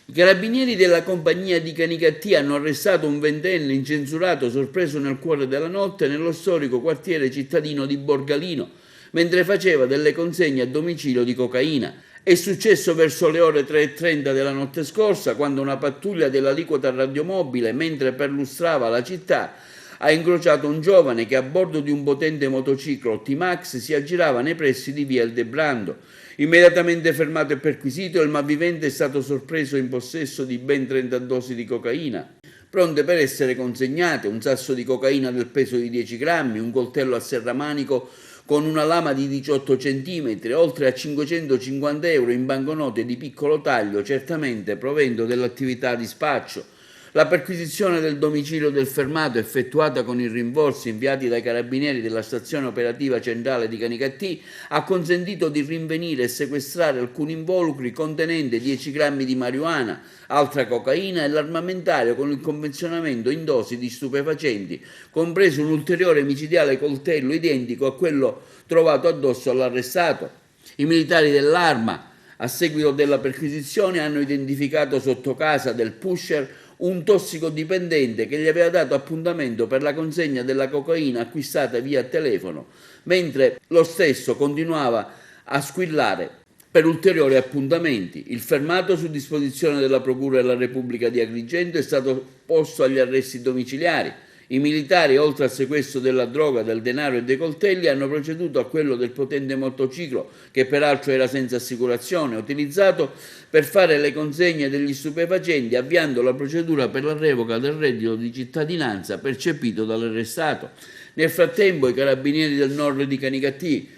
I carabinieri della compagnia di Canicattì hanno arrestato un ventenne incensurato sorpreso nel cuore della notte nello storico quartiere cittadino di Borgalino, mentre faceva delle consegne a domicilio di cocaina. È successo verso le ore 3:30 della notte scorsa, quando una pattuglia dell'aliquota radiomobile, mentre perlustrava la città, ha incrociato un giovane che a bordo di un potente motociclo T-Max si aggirava nei pressi di via Eldebrando. Immediatamente fermato e perquisito, il malvivente è stato sorpreso in possesso di ben 30 dosi di cocaina, pronte per essere consegnate, un sasso di cocaina del peso di 10 grammi, un coltello a serramanico con una lama di 18 cm, oltre a 550 euro in banconote di piccolo taglio, certamente provento dell'attività di spaccio. La perquisizione del domicilio del fermato, effettuata con i rinforzi inviati dai carabinieri della stazione operativa centrale di Canicattì, ha consentito di rinvenire e sequestrare alcuni involucri contenenti 10 grammi di marijuana, altra cocaina e l'armamentario con il confezionamento in dosi di stupefacenti, compreso un ulteriore micidiale coltello identico a quello trovato addosso all'arrestato. I militari dell'Arma, a seguito della perquisizione, hanno identificato sotto casa del pusher un tossicodipendente che gli aveva dato appuntamento per la consegna della cocaina acquistata via telefono, mentre lo stesso continuava a squillare per ulteriori appuntamenti. Il fermato, su disposizione della Procura della Repubblica di Agrigento, è stato posto agli arresti domiciliari. I militari, oltre al sequestro della droga, del denaro e dei coltelli, hanno proceduto a quello del potente motociclo, che peraltro era senza assicurazione, utilizzato per fare le consegne degli stupefacenti, avviando la procedura per la revoca del reddito di cittadinanza percepito dall'arrestato. Nel frattempo, i carabinieri del nord di Canicattì,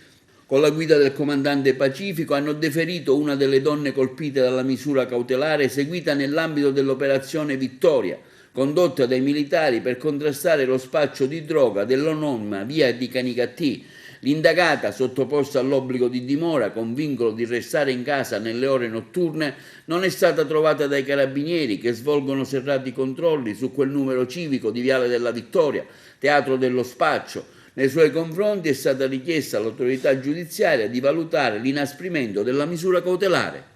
con la guida del comandante Pacifico, hanno deferito una delle donne colpite dalla misura cautelare eseguita nell'ambito dell'operazione Vittoria, condotta dai militari per contrastare lo spaccio di droga dell'omonima via di Canicattì. L'indagata, sottoposta all'obbligo di dimora con vincolo di restare in casa nelle ore notturne, non è stata trovata dai carabinieri, che svolgono serrati controlli su quel numero civico di Viale della Vittoria, teatro dello spaccio. Nei suoi confronti è stata richiesta all'autorità giudiziaria di valutare l'inasprimento della misura cautelare.